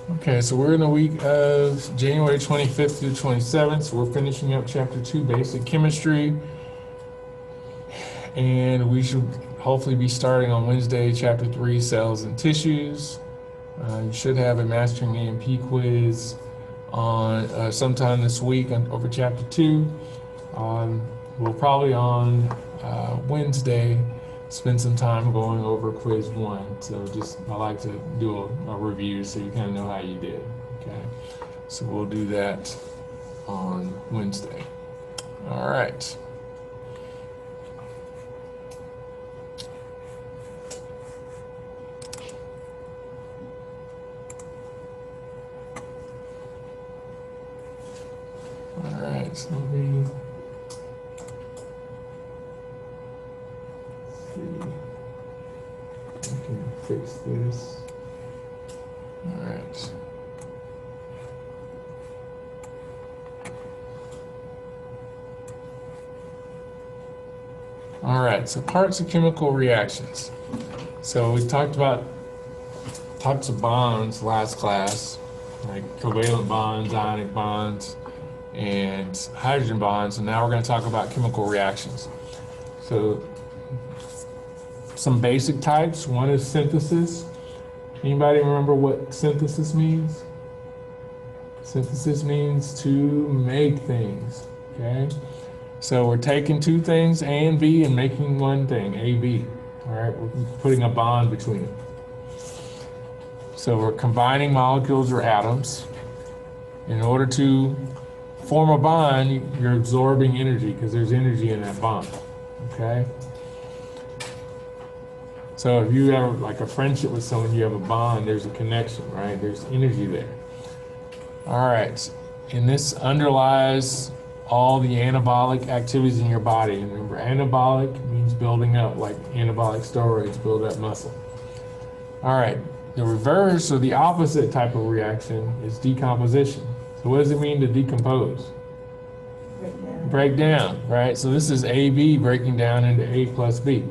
Okay, so we're in the week of January 25th through 27th. So we're finishing up Chapter 2, Basic Chemistry. And we should hopefully be starting on Wednesday, Chapter 3, Cells and Tissues. You should have a Mastering A&P quiz on sometime this week over Chapter 2. We'll probably on Wednesday spend some time going over quiz 1. So I like to do a review so you kind of know how you did. Okay, so we'll do that on Wednesday. All right. All right, so let me see. I can fix this. All right. All right, so parts of chemical reactions. So we talked about types of bonds last class, like covalent bonds, ionic bonds, and hydrogen bonds, and now we're going to talk about chemical reactions. So some basic types. One is synthesis. Anybody remember what synthesis means? Synthesis means to make things, okay? So we're taking two things, A and B, and making one thing, AB. All right, we're putting a bond between them. So we're combining molecules or atoms. In order to form a bond, you're absorbing energy because there's energy in that bond, okay? So if you have like a friendship with someone, you have a bond, there's a connection, right? There's energy there. All right, and this underlies all the anabolic activities in your body. And remember, anabolic means building up, like anabolic steroids build up muscle. All right, the reverse or the opposite type of reaction is decomposition. So what does it mean to decompose? Break down, right? So this is AB breaking down into A plus B,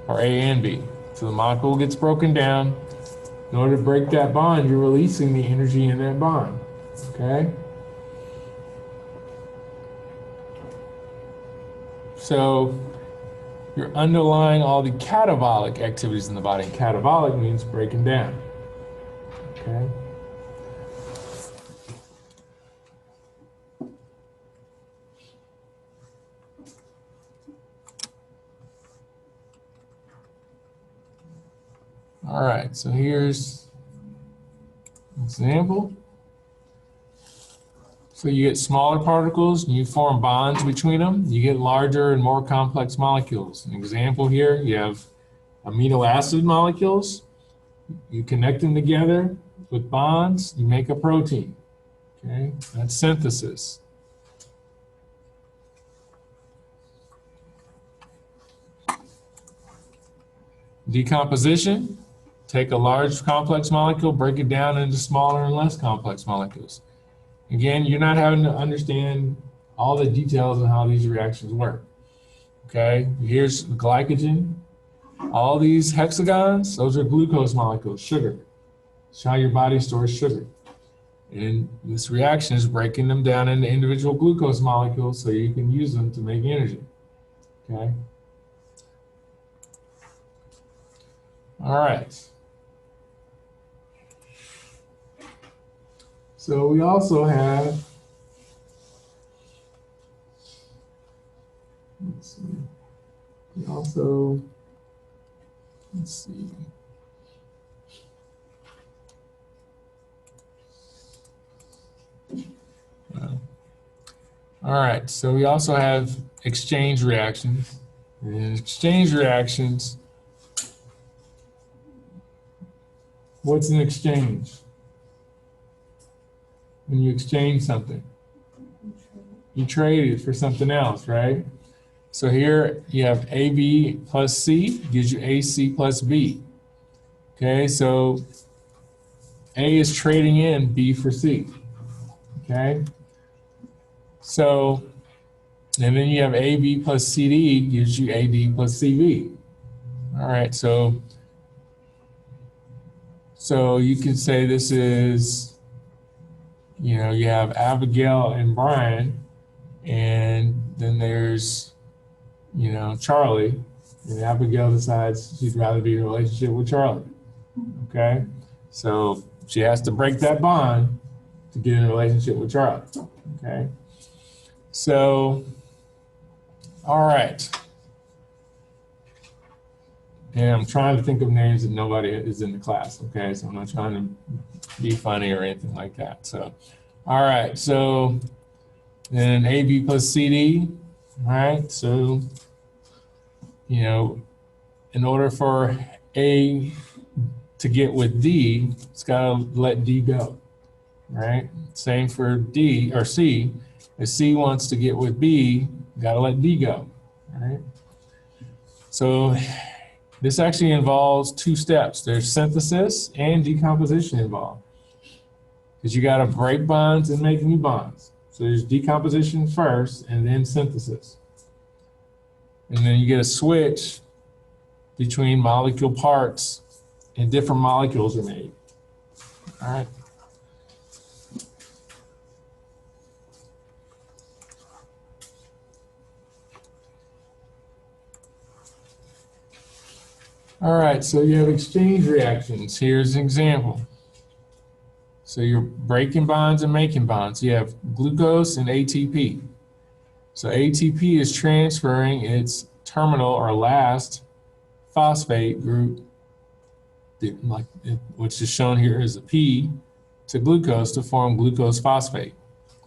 or A and B. So the molecule gets broken down. In order to break that bond, you're releasing the energy in that bond, okay? So you're underlying all the catabolic activities in the body. Catabolic means breaking down, okay? All right, so here's an example. So you get smaller particles and you form bonds between them. You get larger and more complex molecules. An example here, you have amino acid molecules. You connect them together with bonds, you make a protein. Okay, that's synthesis. Decomposition, take a large complex molecule, break it down into smaller and less complex molecules. Again, you're not having to understand all the details on how these reactions work. Okay, here's glycogen. All these hexagons, those are glucose molecules, sugar. It's how your body stores sugar. And this reaction is breaking them down into individual glucose molecules so you can use them to make energy. Okay. All right. So we also have, let's see, let's see. All right, so we also have exchange reactions. And in exchange reactions, what's an exchange? When you exchange something, you trade it for something else, right? So here you have AB plus C gives you AC plus B. Okay, so A is trading in B for C. Okay, so, and then you have AB plus CD gives you AD plus CV. All right, so So you can say this is, you know, you have Abigail and Brian, and then there's, you know, Charlie, and Abigail decides she'd rather be in a relationship with Charlie. Okay? So she has to break that bond to get in a relationship with Charlie. Okay? So, all right. And I'm trying to think of names that nobody is in the class. Okay? So I'm not trying to be funny or anything like that. So, all right. So then AB plus CD. All right. So, you know, in order for A to get with D, it's got to let D go, right? Same for D or C. If C wants to get with B, got to let D go, right? So this actually involves two steps. There's synthesis and decomposition involved, because you got to break bonds and make new bonds. So there's decomposition first and then synthesis. And then you get a switch between molecule parts and different molecules are made. All right. All right, so you have exchange reactions. Here's an example. So you're breaking bonds and making bonds. You have glucose and ATP. So ATP is transferring its terminal or last phosphate group, which is shown here as a P, to glucose to form glucose phosphate.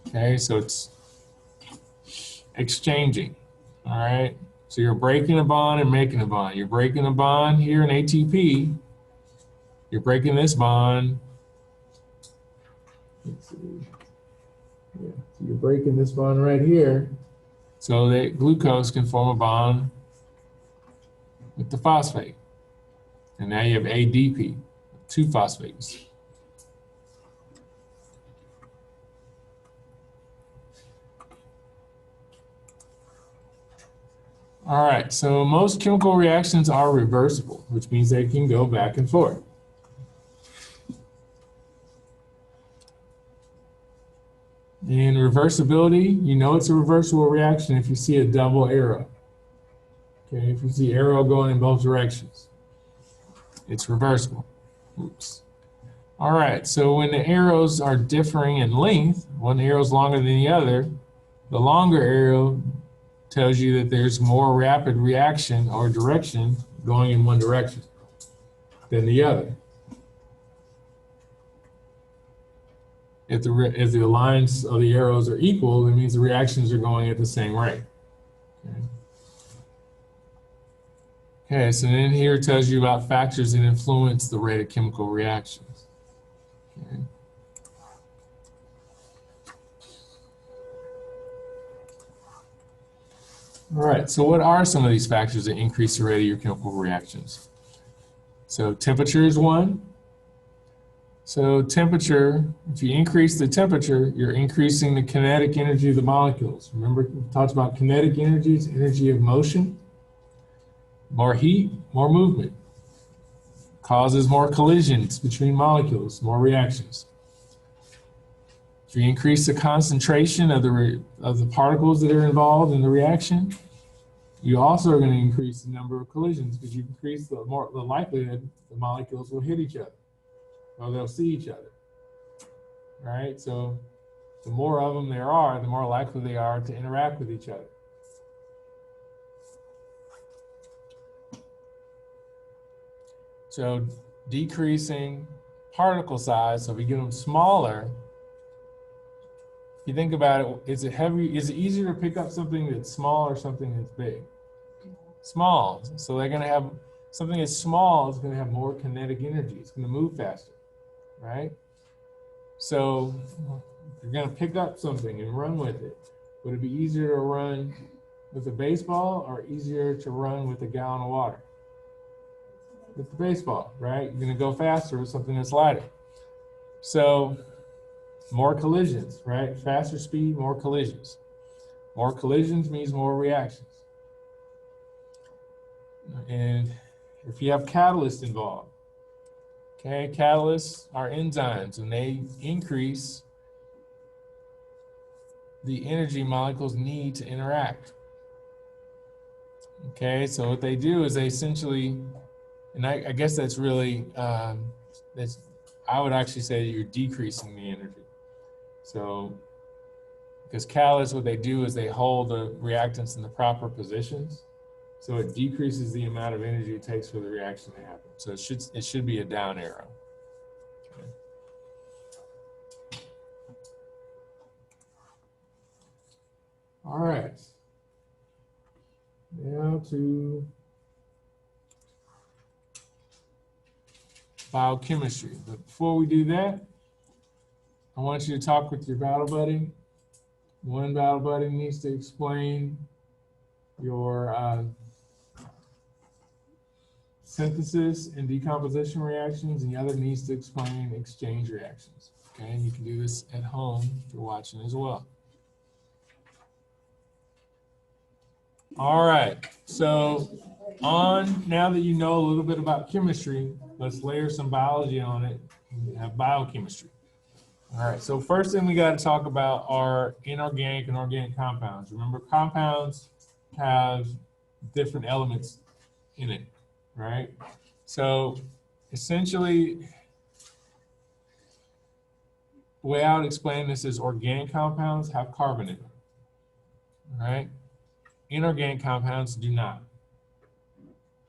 Okay, so it's exchanging. All right, so you're breaking a bond and making a bond. You're breaking a bond here in ATP. You're breaking this bond. Let's see. Yeah, so you're breaking this bond right here so that glucose can form a bond with the phosphate. And now you have ADP, two phosphates. All right, so most chemical reactions are reversible, which means they can go back and forth. In reversibility, you know it's a reversible reaction if you see a double arrow. Okay, if you see arrow going in both directions, it's reversible. Oops. All right, so when the arrows are differing in length, one arrow is longer than the other, the longer arrow tells you that there's more rapid reaction or direction going in one direction than the other. If the lines of the arrows are equal, it means the reactions are going at the same rate. Okay, so then here it tells you about factors that influence the rate of chemical reactions. Okay. All right, so what are some of these factors that increase the rate of your chemical reactions? So temperature is one. So temperature, if you increase the temperature, you're increasing the kinetic energy of the molecules. Remember, we talked about kinetic energy, it's energy of motion. More heat, more movement. Causes more collisions between molecules, more reactions. If you increase the concentration of the particles that are involved in the reaction, you also are going to increase the number of collisions, because you increase the likelihood the molecules will hit each other, or they'll see each other. Right? So the more of them there are, the more likely they are to interact with each other. So decreasing particle size, so if we get them smaller, if you think about it, is it easier to pick up something that's small or something that's big? Small. So they're going to have, something that's small is going to have more kinetic energy. It's going to move faster, right? So if you're going to pick up something and run with it, would it be easier to run with a baseball or easier to run with a gallon of water? With the baseball, right? You're going to go faster with something that's lighter. So more collisions, right? Faster speed, more collisions. More collisions means more reactions. And if you have catalysts involved, Okay, catalysts are enzymes, and they increase the energy molecules need to interact. Okay, so what they do is they essentially, and I guess that's really, that's, I would actually say you're decreasing the energy. So, because catalysts, what they do is they hold the reactants in the proper positions. So it decreases the amount of energy it takes for the reaction to happen. So it should be a down arrow. Okay. All right. Now to biochemistry. But before we do that, I want you to talk with your battle buddy. One battle buddy needs to explain your synthesis and decomposition reactions, and the other needs to explain exchange reactions. Okay, and you can do this at home if you're watching as well. All right, so now that you know a little bit about chemistry, let's layer some biology on it and have biochemistry. All right, so first thing we got to talk about are inorganic and organic compounds. Remember, compounds have different elements in it, right? So essentially, the way I would explain this is organic compounds have carbon in them, right? Inorganic compounds do not,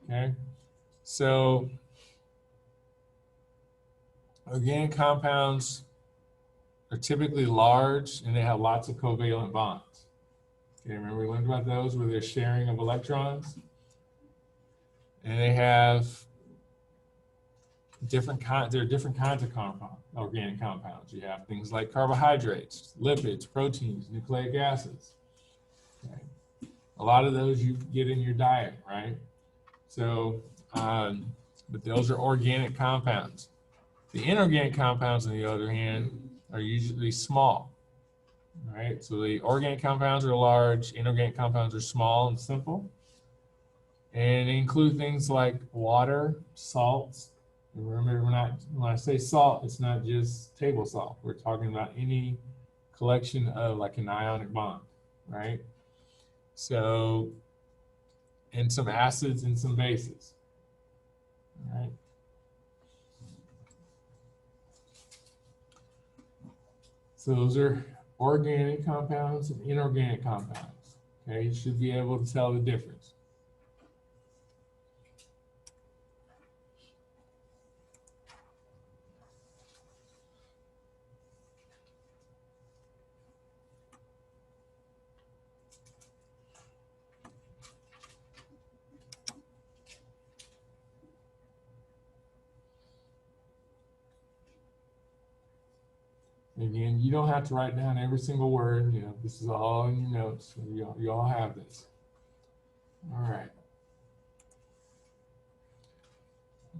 okay? So organic compounds are typically large and they have lots of covalent bonds. Okay, remember we learned about those where there's sharing of electrons? And they have there are different kinds of organic compounds. You have things like carbohydrates, lipids, proteins, nucleic acids. Okay. A lot of those you get in your diet, right? So, but those are organic compounds. The inorganic compounds, on the other hand, are usually small, right? So the organic compounds are large, inorganic compounds are small and simple. And they include things like water, salts. And remember, when I say salt, it's not just table salt. We're talking about any collection of like an ionic bond, right? So, and some acids and some bases, all right? So those are organic compounds and inorganic compounds, okay? You should be able to tell the difference. Again, you don't have to write down every single word. You know, this is all in your notes. So you all have this. All right.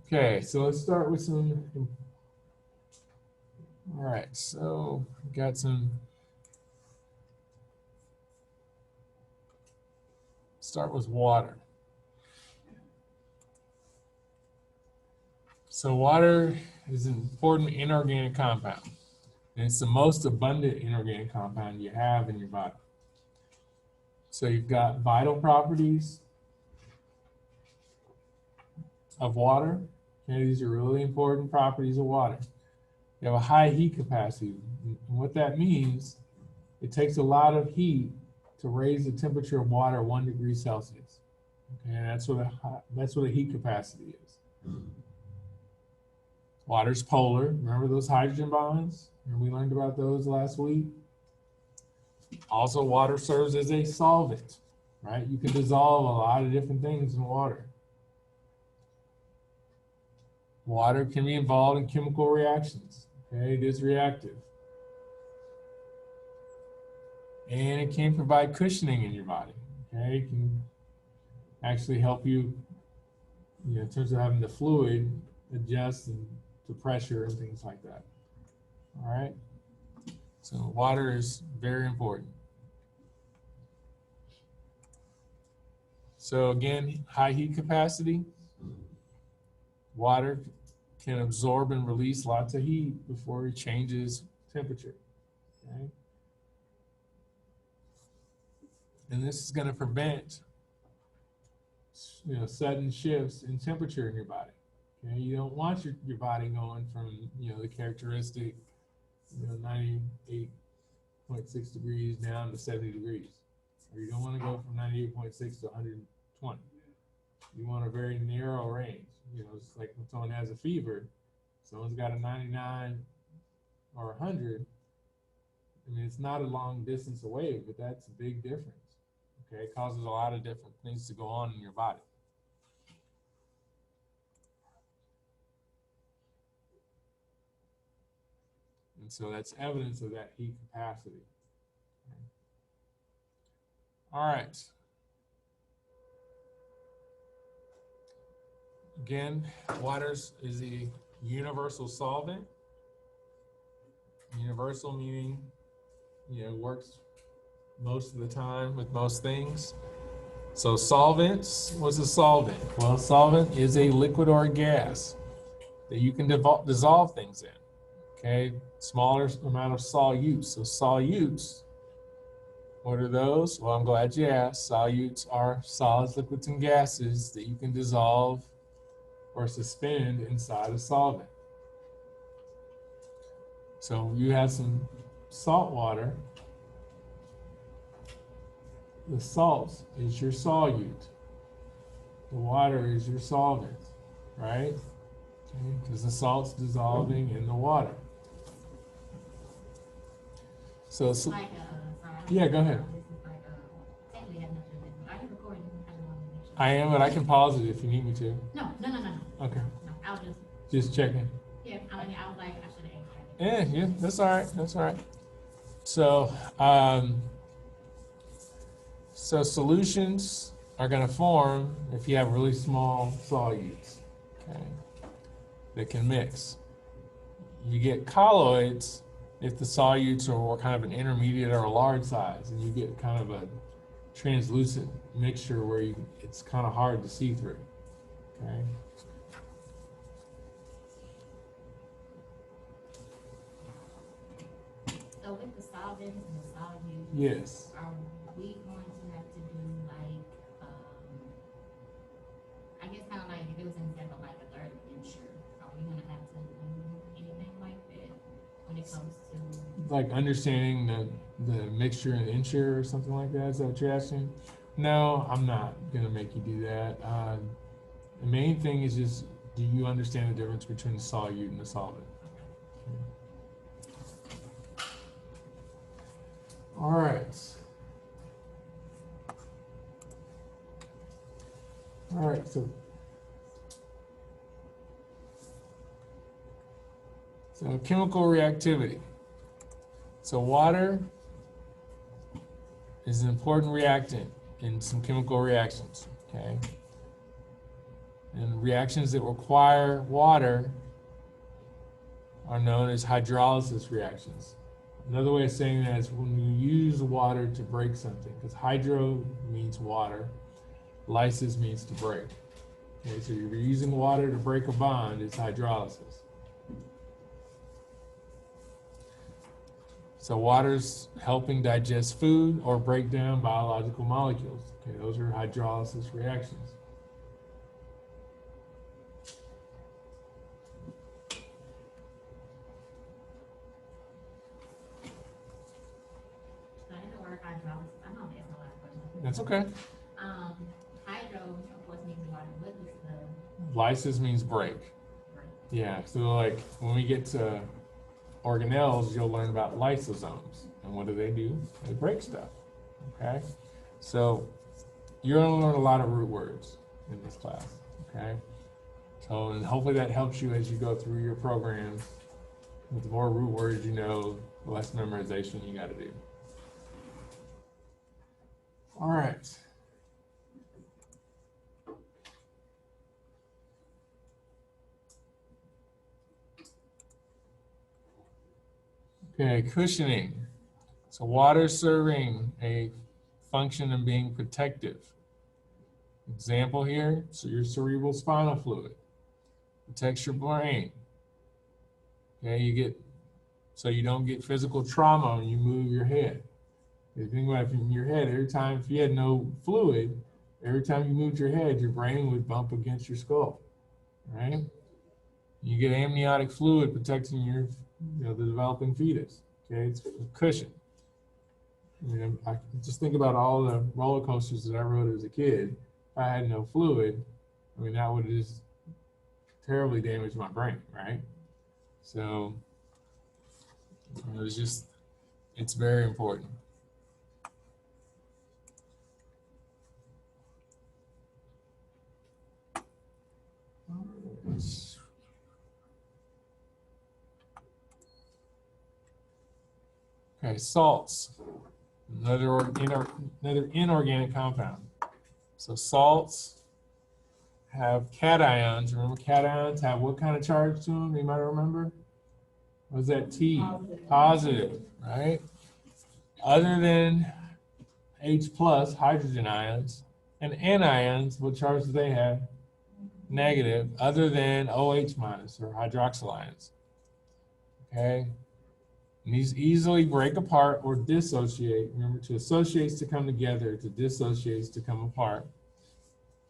Okay, so let's start with some. All right, so we got some. Start with water. So water is an important inorganic compound. And it's the most abundant inorganic compound you have in your body. So you've got vital properties of water. Okay, these are really important properties of water. You have a high heat capacity. And what that means, it takes a lot of heat to raise the temperature of water 1 degree Celsius. Okay, and that's what a heat capacity is. Water's polar. Remember those hydrogen bonds? Remember we learned about those last week? Also, water serves as a solvent, right? You can dissolve a lot of different things in water. Water can be involved in chemical reactions. Okay, it is reactive. And it can provide cushioning in your body. Okay, it can actually help you, in terms of having the fluid adjust to pressure and things like that. All right. So water is very important. So again, high heat capacity. Water can absorb and release lots of heat before it changes temperature. Okay? And this is going to prevent, sudden shifts in temperature in your body. Okay? You don't want your body going from, the characteristic, 98.6 degrees down to 70 degrees. Or you don't want to go from 98.6 to 120. You want a very narrow range. It's like when someone has a fever, someone's got a 99 or 100. I mean, it's not a long distance away, but that's a big difference. Okay, it causes a lot of different things to go on in your body. And so that's evidence of that heat capacity. Okay. All right. Again, water is a universal solvent. Universal meaning, works most of the time with most things. So solvents, what's a solvent? Well, a solvent is a liquid or a gas that you can dissolve things in. Okay, smaller amount of solutes. So solutes, what are those? Well, I'm glad you asked. Solutes are solids, liquids, and gases that you can dissolve or suspend inside a solvent. So you have some salt water. The salt is your solute. The water is your solvent, right? Okay, because the salt's dissolving in the water. So, sorry. Yeah, go ahead. Are you recording? I am, but I can pause it if you need me to. No. Okay. No, I'll just checking. Yeah, I was like, I should have answered. Yeah, that's all right. That's all right. So, so solutions are going to form if you have really small solutes, okay, that can mix. You get colloids if the solutes are kind of an intermediate or a large size, and you get kind of a translucent mixture where it's kind of hard to see through, okay? So with the solvents and the solutes, yes, are we going to have to do like, I guess kind of like if it was an example like a third insure, are we going to have to do anything like that when it comes to like understanding the mixture and insure or something like that? Is that what you're asking? No, I'm not gonna make you do that. The main thing is just, do you understand the difference between the solute and the solvent? Okay. All right. All right, so chemical reactivity. So water is an important reactant in some chemical reactions, okay? And reactions that require water are known as hydrolysis reactions. Another way of saying that is when you use water to break something, because hydro means water, lysis means to break. Okay, so you're using water to break a bond, it's hydrolysis. So water's helping digest food or break down biological molecules. Okay, those are hydrolysis reactions. That's okay. Hydro, of course, means water. What is the lysis means break. Yeah, so like when we get to organelles, you'll learn about lysosomes. And what do? They break stuff, okay? So you're gonna learn a lot of root words in this class, okay? So, and hopefully that helps you as you go through your programs. The more root words you know, the less memorization you gotta do. All right. Okay, cushioning. So water serving a function of being protective. Example here, so your cerebral spinal fluid. protects your brain. Okay, so you don't get physical trauma when you move your head. If you think about it in your head, every time, if you had no fluid, every time you moved your head, your brain would bump against your skull, right? You get amniotic fluid protecting the developing fetus. Okay, it's a cushion. I mean, I just think about all the roller coasters that I rode as a kid. If I had no fluid, I mean, that would just terribly damage my brain, right? So it's very important. Okay, salts, another inorganic compound. So salts have cations. Remember, cations have what kind of charge to them? You might remember. What was that T? Positive, right? Other than H plus, hydrogen ions, and anions, what charge do they have? Negative, other than OH minus or hydroxyl ions. Okay. And these easily break apart or dissociate. Remember, to associate is to come together, to dissociate is to come apart.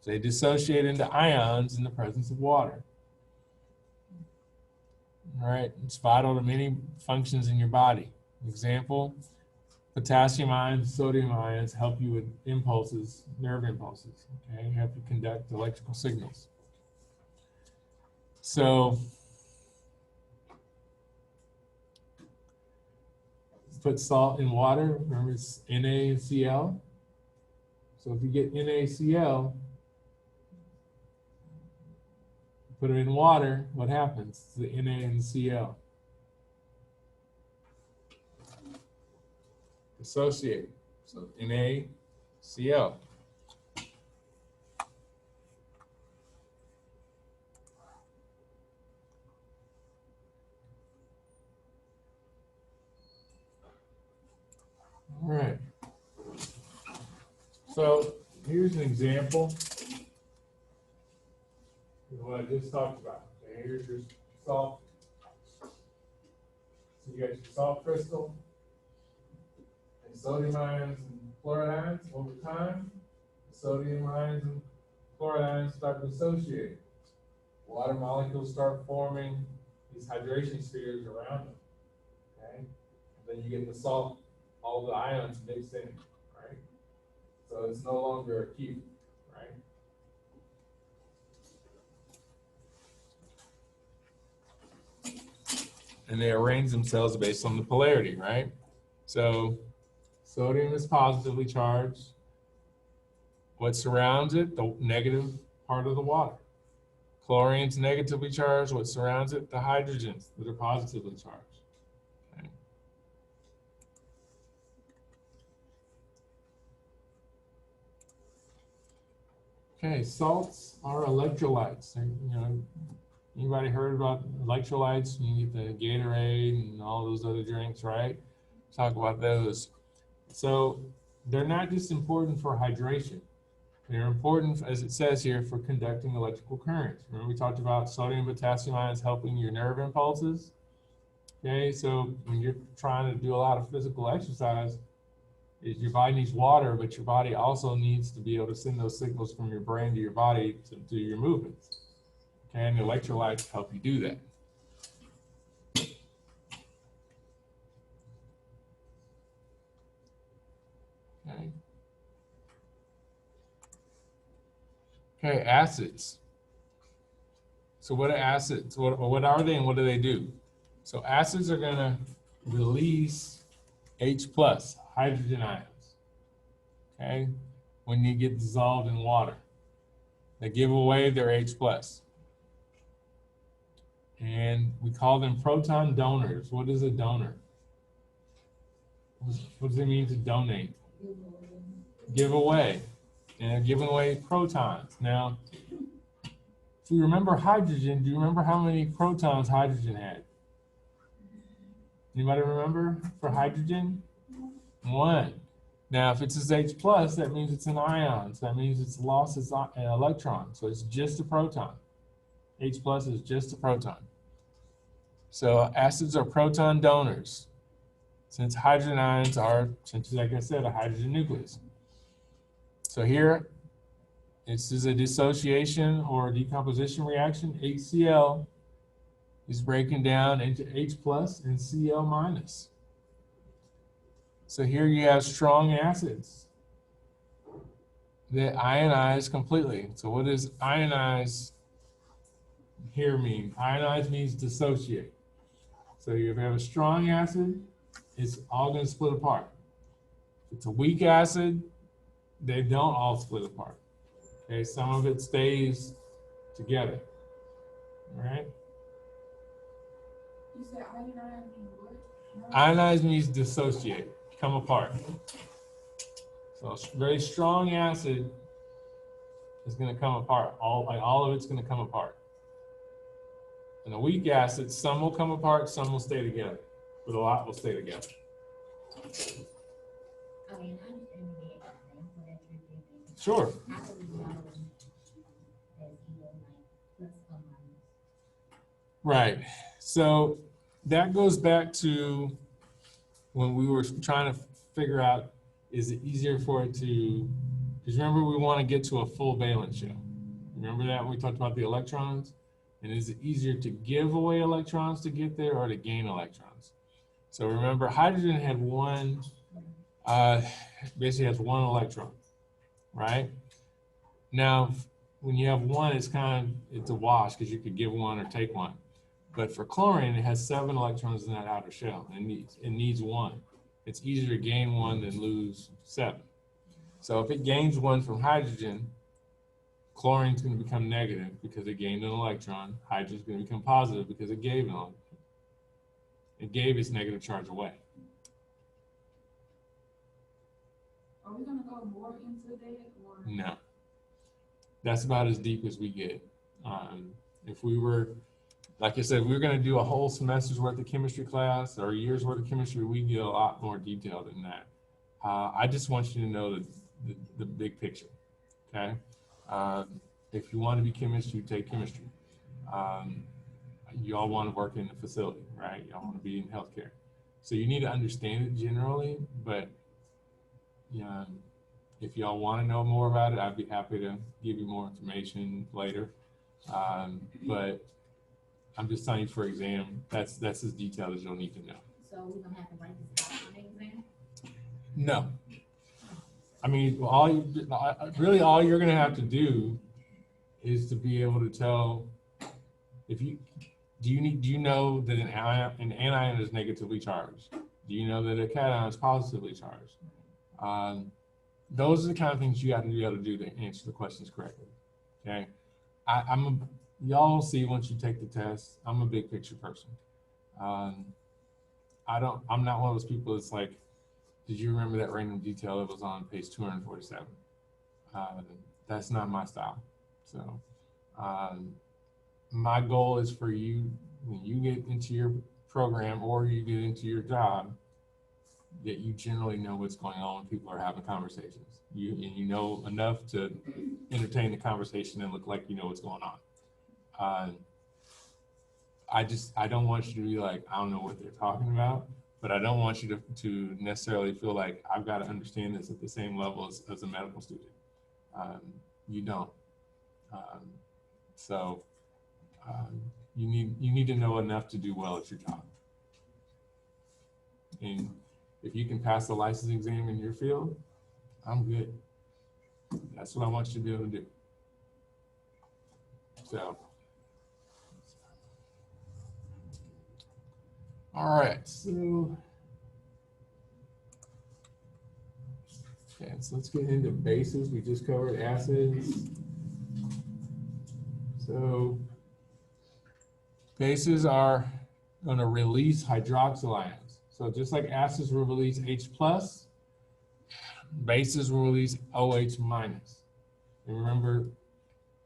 So they dissociate into ions in the presence of water. All right, it's vital to many functions in your body. Example, potassium ions, sodium ions help you with impulses, nerve impulses, okay? Help you conduct electrical signals. So, put salt in water, remember it's NaCl. So if you get NaCl, put it in water, what happens to the Na and the Cl? Dissociate. So NaCl. All right. So here's an example of what I just talked about. Okay, here's your salt. So you got your salt crystal and sodium ions and chloride ions. Over time, the sodium ions and chloride ions start to associate. Water molecules start forming these hydration spheres around them. Okay, and then you get the salt, all the ions mixed in, right? So it's no longer acute, right? And they arrange themselves based on the polarity, right? So sodium is positively charged. What surrounds it? The negative part of the water. Chlorine's negatively charged. What surrounds it? The hydrogens that are positively charged. Okay. Okay, salts are electrolytes. Anybody heard about electrolytes? You get the Gatorade and all those other drinks, right? Talk about those. So they're not just important for hydration. They're important, as it says here, for conducting electrical currents. Remember we talked about sodium and potassium ions helping your nerve impulses? Okay, so when you're trying to do a lot of physical exercise, your body needs water, but your body also needs to be able to send those signals from your brain to your body to do your movements. Okay, and the electrolytes help you do that. Okay. Okay, acids. So what are acids? What are they and what do they do? So acids are going to release H plus, hydrogen ions, okay, when you get dissolved in water. They give away their H plus. And we call them proton donors. What is a donor? What does it mean to donate? Give away. And they're giving away protons. Now, if you remember hydrogen, do you remember how many protons hydrogen had? Anybody remember for hydrogen? 1. Now, if it's H plus, that means it's an ion. So that means it's lost its an electron. So it's just a proton. H plus is just a proton. So acids are proton donors. Since hydrogen ions are, since like I said, a hydrogen nucleus. So here, this is a dissociation or decomposition reaction. HCl is breaking down into H plus and Cl minus. So here you have strong acids that ionize completely. So what does ionize here mean? Ionize means dissociate. So if you have a strong acid, it's all going to split apart. If it's a weak acid, they don't all split apart. Okay, some of it stays together. All right. You said ionize means what? Ionize means dissociate, come apart. So a very strong acid is going to come apart. All of it's going to come apart. And a weak acid, some will come apart, some will stay together, but a lot will stay together. I mean, I understand the example that you're giving. Sure. How do we know that either like plus or minus? Right. So that goes back to when we were trying to figure out, is it easier for it to, because remember we want to get to a full valence shell. Remember that when we talked about the electrons? And is it easier to give away electrons to get there or to gain electrons? So remember, hydrogen had one, basically has one electron, right? Now, when you have one, it's a wash because you could give one or take one. But for chlorine, it has 7 electrons in that outer shell, and it needs one. It's easier to gain one than lose 7. So if it gains one from hydrogen, chlorine's going to become negative because it gained an electron. Hydrogen's going to become positive because it gave an electron. It gave its negative charge away. Are we gonna go more into that or? No. That's about as deep as we get. If we were, like I said, we were going to do a whole semester's worth of chemistry class or a year's worth of chemistry, we'd get a lot more detailed than that. I just want you to know the big picture, okay? If you want to be chemist, you take chemistry. You all want to work in the facility, right? Y'all want to be in healthcare. So you need to understand it generally, but if y'all want to know more about it, I'd be happy to give you more information later. But I'm just telling you for exam, that's as detailed as you'll need to know. So we're gonna have to write this out for the exam? No. I mean, really all you're going to have to do is to be able to tell if you do you know that an anion is negatively charged? Do you know that a cation is positively charged? Those are the kind of things you have to be able to do to answer the questions correctly. Okay, y'all will see once you take the test. I'm a big picture person. I'm not one of those people that's like, did you remember that random detail that was on page 247? That's not my style. So my goal is for you, when you get into your program or you get into your job, that you generally know what's going on when people are having conversations. You know enough to entertain the conversation and look like you know what's going on. I don't want you to be like, I don't know what they're talking about, but I don't want you to necessarily feel like I've got to understand this at the same level as a medical student. You don't. So you need to know enough to do well at your job. And if you can pass the license exam in your field, I'm good. That's what I want you to be able to do. So, all right. So, okay, so let's get into bases. We just covered acids. So, bases are going to release hydroxyl ions. So just like acids will release H plus, bases will release OH minus. And remember,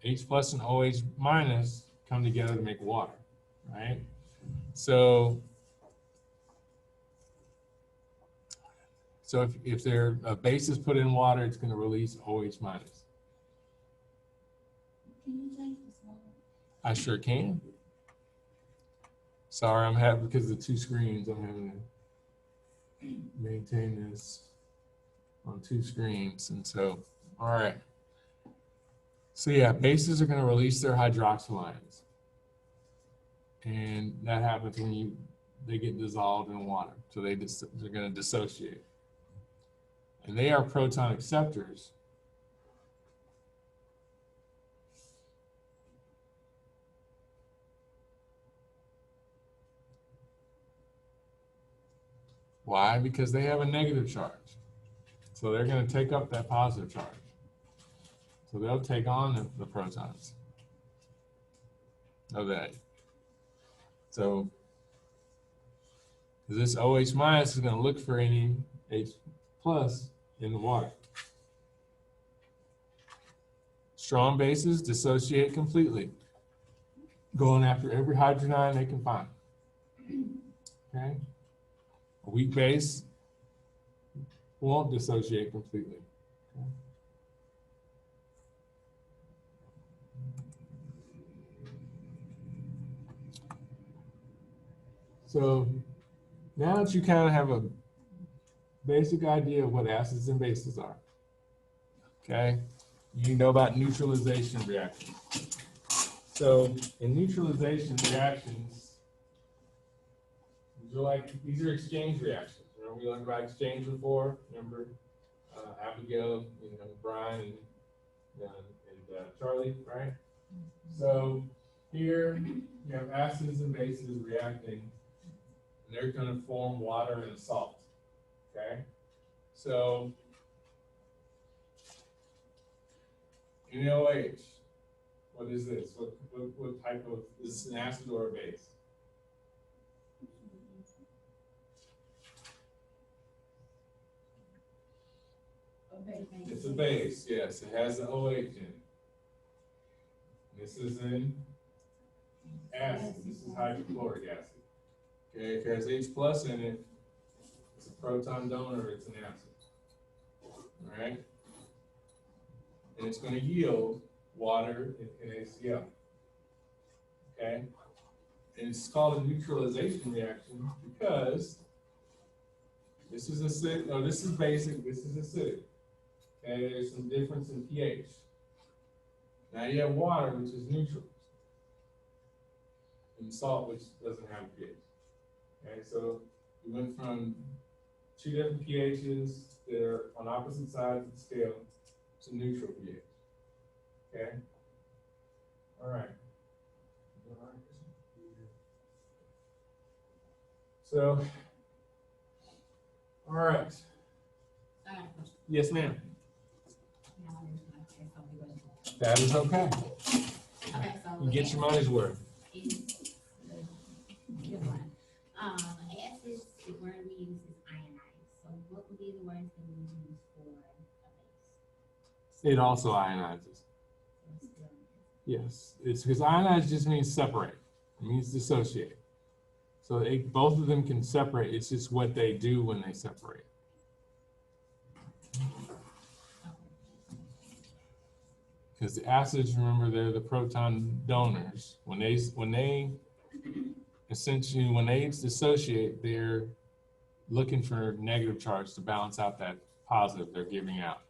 H plus and OH minus come together to make water, right? So if a base is put in water, it's going to release OH minus. Can you change the slide? I sure can. Sorry, I'm having, because of the two screens, I'm having to maintain this on two screens. And so, all right. So yeah, bases are going to release their hydroxyl ions. And that happens when they get dissolved in water. So they're going to dissociate. And they are proton acceptors. Why? Because they have a negative charge. So they're going to take up that positive charge. So they'll take on the protons of that. So this OH minus is going to look for any H plus in the water. Strong bases dissociate completely, going after every hydrogen ion they can find. Okay? A weak base won't dissociate completely. Okay? So now that you kind of have a basic idea of what acids and bases are, okay, you know about neutralization reactions. So in neutralization reactions, these are exchange reactions. Remember we learned about exchange before? Remember Abigail, Brian, and Charlie, right? So here you have acids and bases reacting, and they're going to form water and salt. Okay, so NaOH, what is this? What type of, is this an acid or a base? It's a base, yes. It has the OH in it. This is an acid. This is hydrochloric acid. Okay, if it has H plus in it, it's a proton donor, it's an acid. All right? And it's going to yield water in HCl. Okay? And it's called a neutralization reaction because this is acidic, no, this is basic, this is acidic. Okay, there's some difference in pH. Now you have water, which is neutral, and salt, which doesn't have pH. Okay, so we went from two different pHs that are on opposite sides of the scale to neutral pH. Okay? All right. So, all right. I got a question. Yes, ma'am. Now I'm just gonna say something else. That is okay. Okay, so. You get your money's worth. Good one. Acids, the word we use is ionized. So what would be the words that we would use for a base? It also ionizes. So it's still- Yes, it's because ionize just means separate. It means dissociate. So both of them can separate. It's just what they do when they separate. Because the acids, remember, they're the proton donors. When they essentially, when they dissociate, they're looking for negative charge to balance out that positive they're giving out.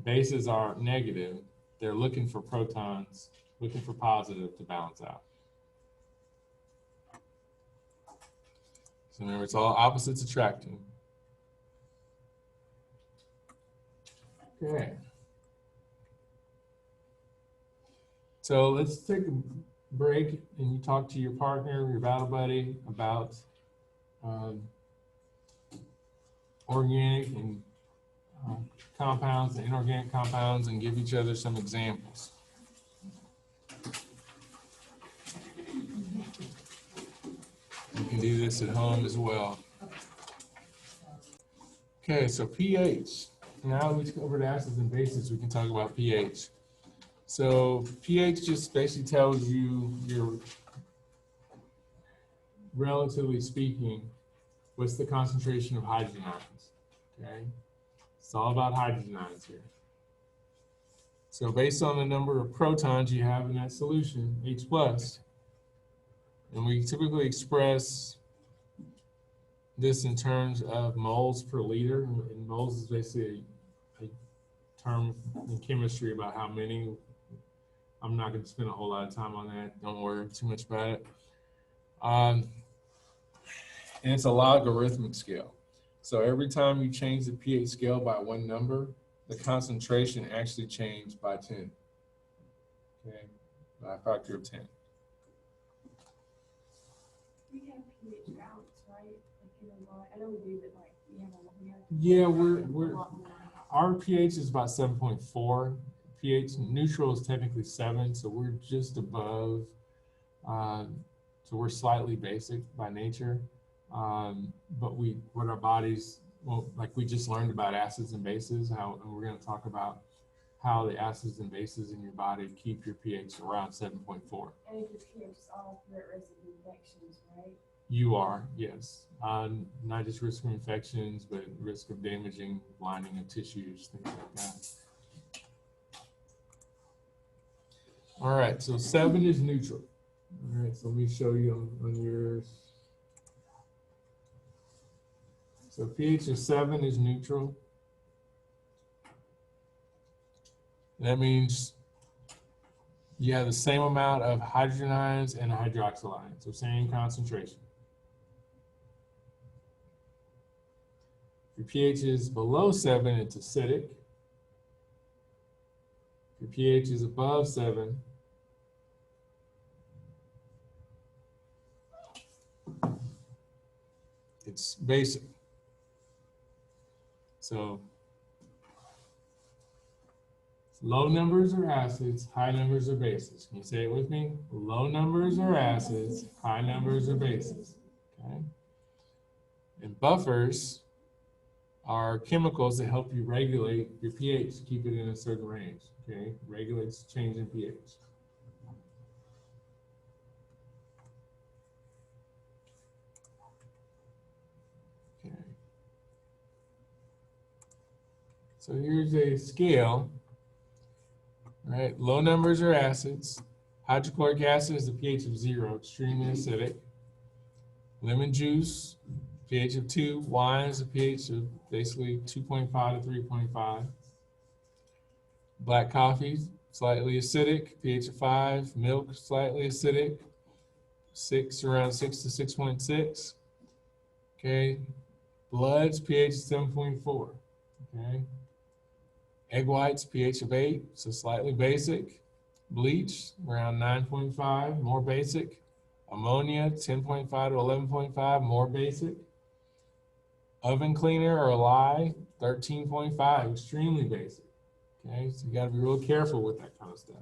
Bases are negative. They're looking for protons, looking for positive to balance out. So remember, it's all opposites attracting. Okay. So let's take a break and you talk to your partner, your battle buddy about organic and compounds and inorganic compounds and give each other some examples. You can do this at home as well. Okay, so pH. Now we covered acids and bases, we can talk about pH. So pH just basically tells you your, relatively speaking, what's the concentration of hydrogen ions, okay? It's all about hydrogen ions here. So based on the number of protons you have in that solution, H plus, and we typically express this in terms of moles per liter, and moles is basically a term in chemistry about how many. I'm not going to spend a whole lot of time on that. Don't worry too much about it. And it's a logarithmic scale. So every time you change the pH scale by one number, the concentration actually changed by 10. Okay, by a factor of 10. We have pH balance, right? Like, you know, I know we do, but like, we have Yeah, a lot more. our pH is about 7.4. pH neutral is technically 7, so we're just above. So we're slightly basic by nature, but what our bodies, well, like we just learned about acids and bases, and we're going to talk about how the acids and bases in your body keep your pH around 7.4. And it keeps all the risk of infections, right? You are, yes. Not just risk of infections, but risk of damaging lining of tissues, things like that. All right, so 7 is neutral. All right, so let me show you on yours. So pH of 7 is neutral. That means you have the same amount of hydrogen ions and hydroxyl ions, so same concentration. If your pH is below 7, it's acidic. If your pH is above 7, it's basic. So low numbers are acids, high numbers are bases. Can you say it with me? Low numbers are acids, high numbers are bases. Okay. And buffers are chemicals that help you regulate your pH, keep it in a certain range. Okay, regulates change in pH. Okay. So here's a scale. Right, low numbers are acids. Hydrochloric acid is a pH of 0, extremely acidic. Lemon juice, pH of 2. Wine is a pH of basically 2.5 to 3.5. Black coffee, slightly acidic, pH of 5. Milk, slightly acidic, around 6 to 6.6. Okay. Blood's pH is 7.4. Okay. Egg whites, pH of 8, so slightly basic. Bleach, around 9.5, more basic. Ammonia, 10.5 to 11.5, more basic. Oven cleaner or lye, 13.5, extremely basic. Okay, so you got to be real careful with that kind of stuff.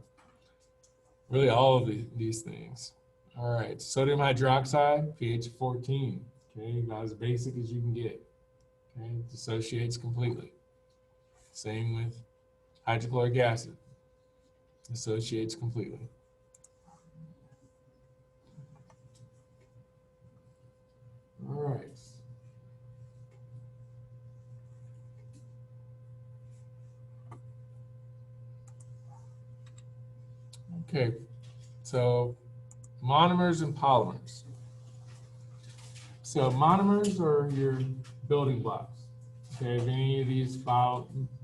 Really, all of these things. All right, sodium hydroxide, pH of 14. Okay, about as basic as you can get. Okay, dissociates completely. Same with hydrochloric acid, dissociates completely. All right. Okay, so monomers and polymers. So monomers are your building blocks. Okay, of any of these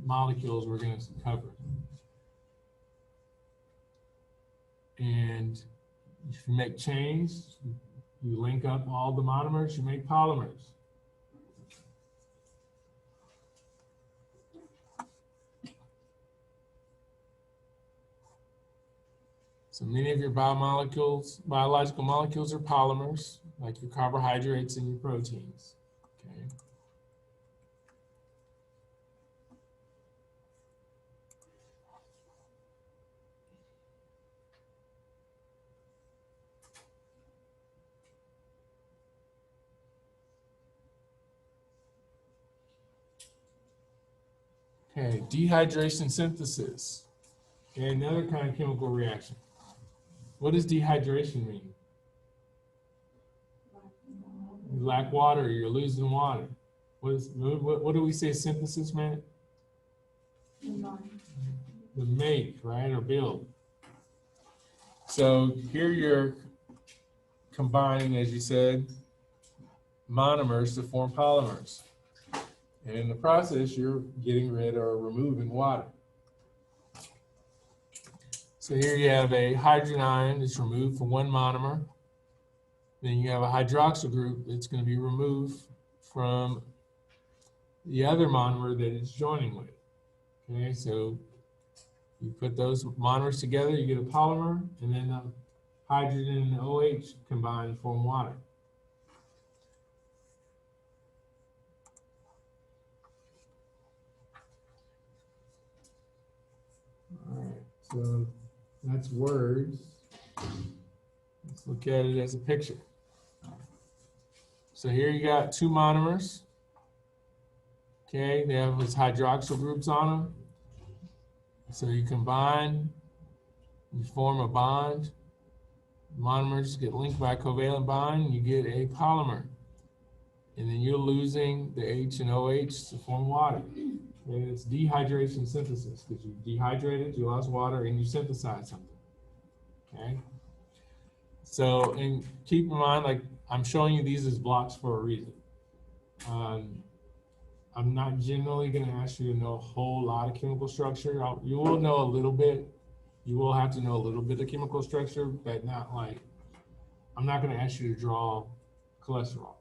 molecules we're going to cover. And if you make chains, you link up all the monomers, you make polymers. So many of your biological molecules are polymers, like your carbohydrates and your proteins. Okay. Okay, dehydration synthesis. Okay, another kind of chemical reaction. What does dehydration mean? You lack water, you're losing water. What do we say synthesis meant? make, right, or build. So here you're combining, as you said, monomers to form polymers. And in the process, you're getting rid or removing water. So here you have a hydrogen ion that's removed from one monomer. Then you have a hydroxyl group that's going to be removed from the other monomer that it's joining with. Okay, so you put those monomers together, you get a polymer, and then the hydrogen and the OH combine and form water. All right, so that's words. Let's look at it as a picture. So here you got two monomers. Okay, they have these hydroxyl groups on them. So you combine, you form a bond. Monomers get linked by a covalent bond, you get a polymer. And then you're losing the H and OH to form water. Okay, it's dehydration synthesis because you dehydrated, you lost water, and you synthesized something. Okay. So, and keep in mind, like I'm showing you these as blocks for a reason. I'm not generally going to ask you to know a whole lot of chemical structure. You will know a little bit. You will have to know a little bit of chemical structure, but not like, I'm not going to ask you to draw cholesterol.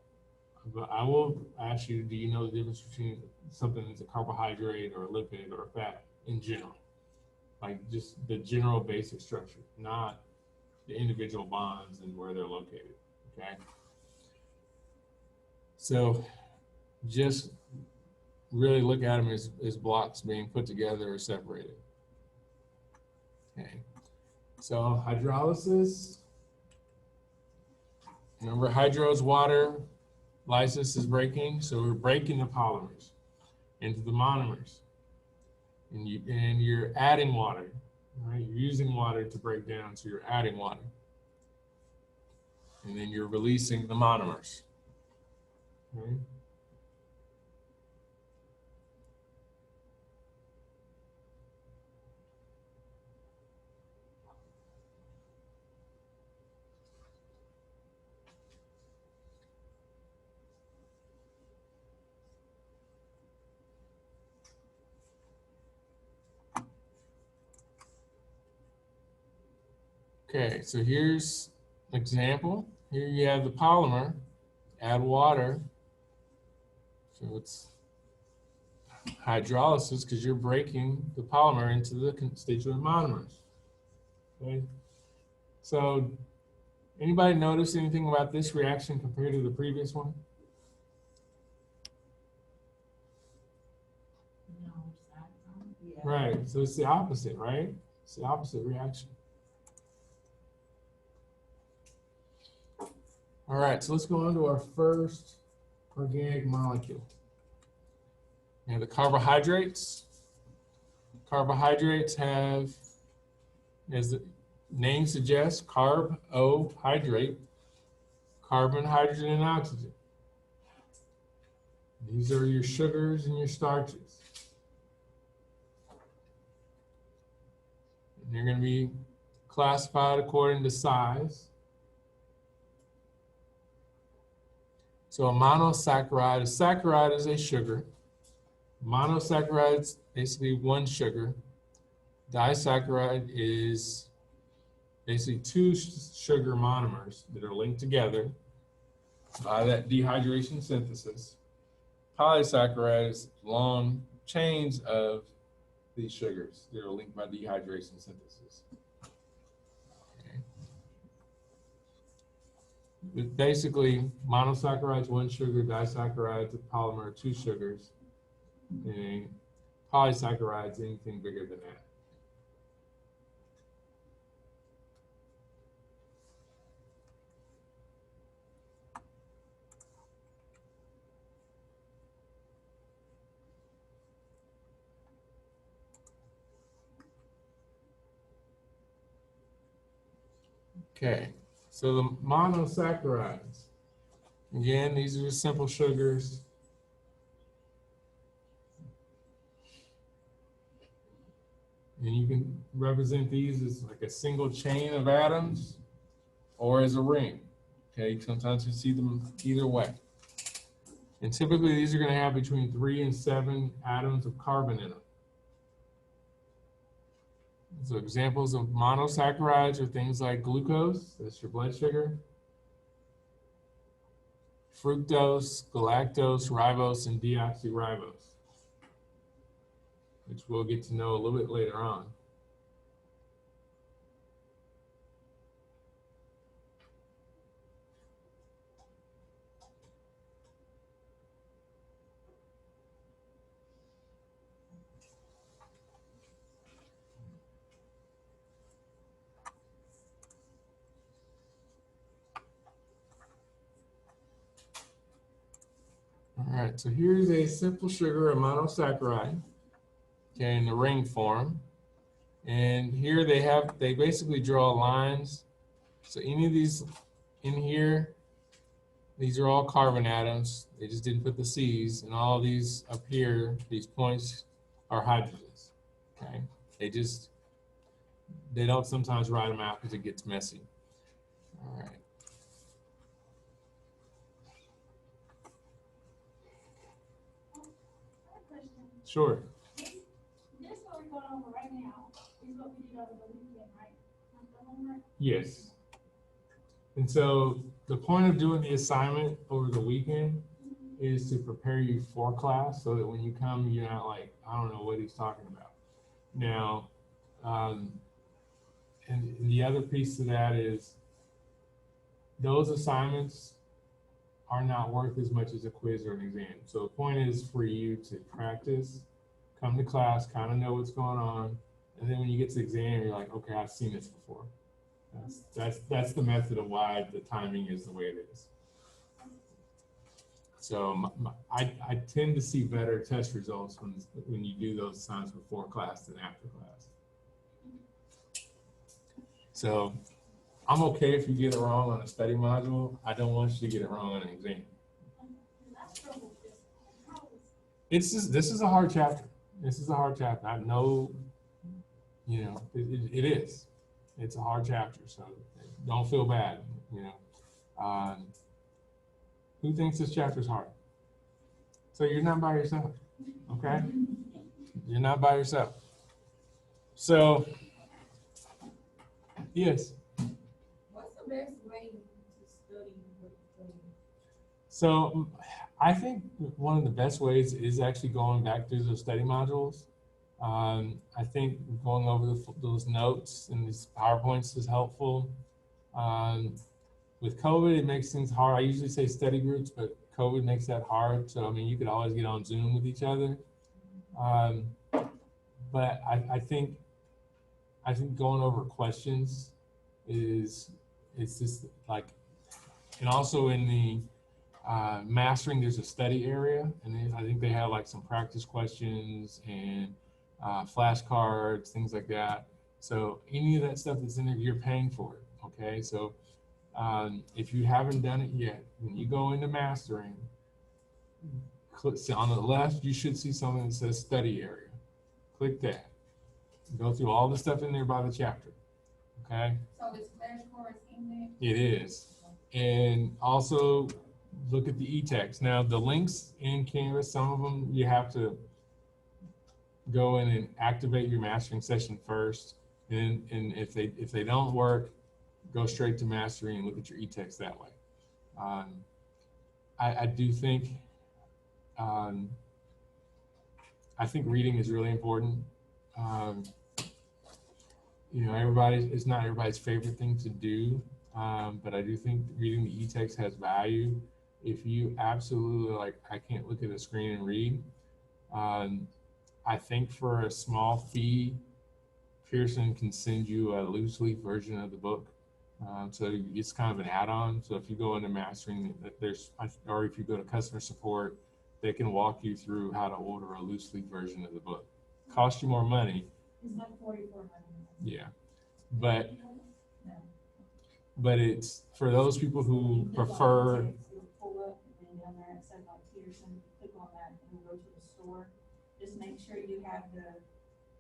But I will ask you, do you know the difference between something that's a carbohydrate or a lipid or a fat in general? Like just the general basic structure, not the individual bonds and where they're located, okay? So just really look at them as blocks being put together or separated. Okay, so hydrolysis, remember hydro is water, lysis is breaking, so we're breaking the polymers into the monomers. And you're adding water, right? You're using water to break down, so you're adding water. And then you're releasing the monomers, right? Okay, so here's an example. Here you have the polymer, add water. So it's hydrolysis because you're breaking the polymer into the constituent monomers. Okay, so anybody notice anything about this reaction compared to the previous one? No, yeah. Right, so it's the opposite, right? It's the opposite reaction. All right, so let's go on to our first organic molecule. We have the carbohydrates. Carbohydrates have, as the name suggests, carbohydrate, carbon, hydrogen, and oxygen. These are your sugars and your starches. And they're going to be classified according to size. So a monosaccharide, a saccharide is a sugar. Monosaccharide is basically one sugar. Disaccharide is basically two sugar monomers that are linked together by that dehydration synthesis. Polysaccharide is long chains of these sugars that are linked by dehydration synthesis. Okay. But basically, monosaccharides, one sugar, disaccharides, a polymer, two sugars, and polysaccharides, anything bigger than that. Okay, so the monosaccharides, again, these are simple sugars. And you can represent these as like a single chain of atoms or as a ring. Okay, sometimes you see them either way. And typically these are going to have between 3 and 7 atoms of carbon in them. So examples of monosaccharides are things like glucose, that's your blood sugar, fructose, galactose, ribose, and deoxyribose, which we'll get to know a little bit later on. All right, so here's a simple sugar, a monosaccharide, okay, in the ring form. And here they basically draw lines. So any of these in here, these are all carbon atoms. They just didn't put the C's, and all of these up here, these points are hydrogens, okay? They don't sometimes write them out because it gets messy. All right. Sure. This what we're going over right now is what we did over the weekend, right? Like the homework? Yes. And so the point of doing the assignment over the weekend is to prepare you for class so that when you come, you're not like, I don't know what he's talking about. Now, and the other piece to that is those assignments are not worth as much as a quiz or an exam. So the point is for you to practice, come to class, kind of know what's going on, and then when you get to the exam, you're like, okay, I've seen this before. That's the method of why the timing is the way it is. So I tend to see better test results when you do those assignments before class than after class. So I'm okay if you get it wrong on a study module. I don't want you to get it wrong on an exam. This is a hard chapter. This is a hard chapter. I know, you know, it is. It's a hard chapter, so don't feel bad, you know. Who thinks this chapter is hard? So you're not by yourself, okay? You're not by yourself. So, yes? What's the best way to study what you're studying? So I think one of the best ways is actually going back through those study modules. I think going over those notes and these PowerPoints is helpful. With COVID, it makes things hard. I usually say study groups, but COVID makes that hard. So, I mean, you could always get on Zoom with each other. But I think going over questions is just like, and also in the mastering, there's a study area, and I think they have like some practice questions and flashcards, things like that. So any of that stuff that's in there, you're paying for it, okay? So if you haven't done it yet, when you go into mastering, click on the left, you should see something that says study area. Click that. Go through all the stuff in there by the chapter, okay? So it's flashcards in there? It is. And also look at the e-text. Now the links in Canvas, some of them you have to go in and activate your mastering session first. And if they don't work, go straight to mastering and look at your e-text that way. I do think, I think reading is really important. You know, it's not everybody's favorite thing to do, but I do think reading the e-text has value. If you absolutely like, I can't look at a screen and read, I think for a small fee, Pearson can send you a loose leaf version of the book. So it's kind of an add-on. So if you go into mastering, or if you go to customer support, they can walk you through how to order a loose leaf version of the book. Cost you more money. It's like $4,400. Yeah, but it's for those people who prefer. You'll pull up and then down there it says like Pearson, click on that and go to the store. Just make sure you have the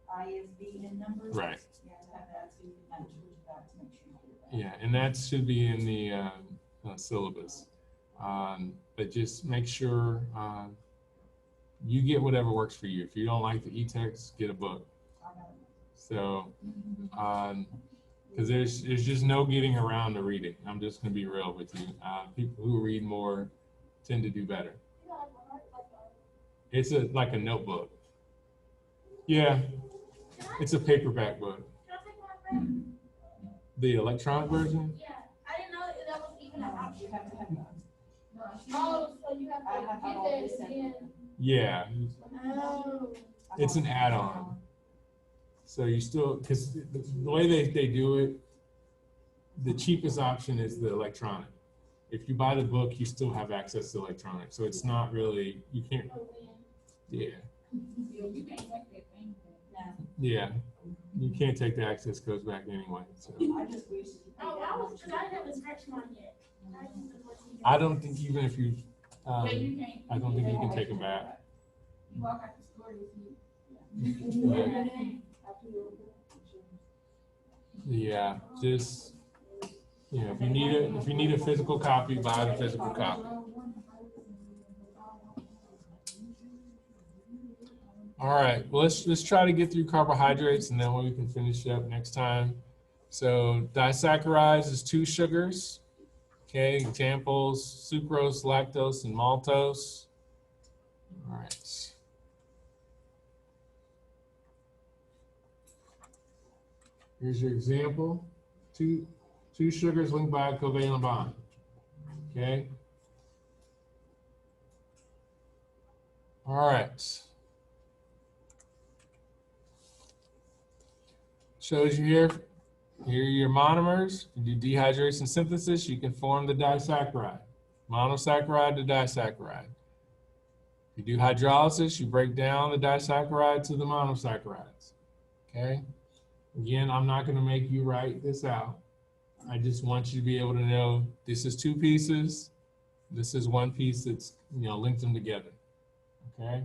ISBN number. Right. Yeah, have that so you can match with that to make sure you get that. Yeah, and that should be in the syllabus. But just make sure you get whatever works for you. If you don't like the e-text, get a book. So, because there's just no getting around to reading. I'm just gonna be real with you. People who read more tend to do better. It's like a notebook. Yeah, it's a paperback book. The electronic version? Yeah, I didn't know that was even an option. You have to have that. Oh, so you have I have to all get this that in. again. Yeah, Oh. it's an add-on. So you still, because the way they do it, the cheapest option is the electronic. If you buy the book, you still have access to electronic. So it's not really, you can't, yeah. Yeah, you can't take the access codes back anyway. So I just wish. Oh, I was, because I haven't scratched mine yet. I don't think even if you, Yeah, you can't. I don't think you can take them back. You walk out the store with you. Yeah, just, you know, if you need a physical copy, buy the physical copy. All right, well, let's try to get through carbohydrates and then we can finish up next time. So disaccharides is 2 sugars. Okay, examples, sucrose, lactose, and maltose. All right. Here's your example. Two sugars linked by a covalent bond. Okay. All right. Shows you here are your monomers. You do dehydration synthesis, you can form the disaccharide. Monosaccharide to disaccharide. If you do hydrolysis, you break down the disaccharide to the monosaccharides. Okay. Again, I'm not going to make you write this out. I just want you to be able to know this is 2 pieces. This is 1 piece that's, you know, linked them together. Okay.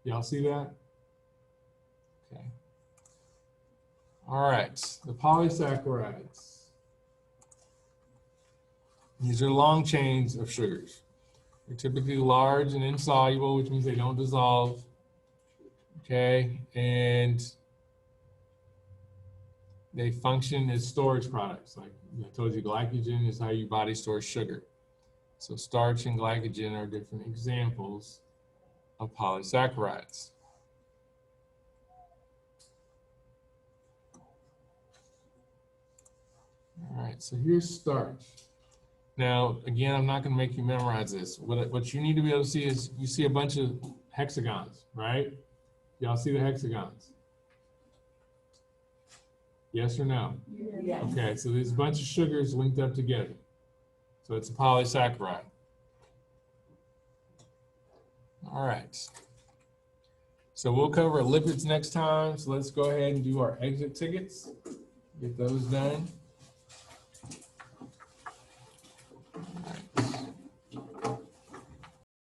Y'all see that? Okay. All right, the polysaccharides. These are long chains of sugars. They're typically large and insoluble, which means they don't dissolve. Okay, and they function as storage products. Like I told you, glycogen is how your body stores sugar. So starch and glycogen are different examples of polysaccharides. All right, so here's starch. Now, again, I'm not going to make you memorize this. What you need to be able to see is you see a bunch of hexagons, right? Y'all see the hexagons? Yes or no? Yes. Okay, so there's a bunch of sugars linked up together. So it's a polysaccharide. All right. So we'll cover lipids next time. So let's go ahead and do our exit tickets. Get those done.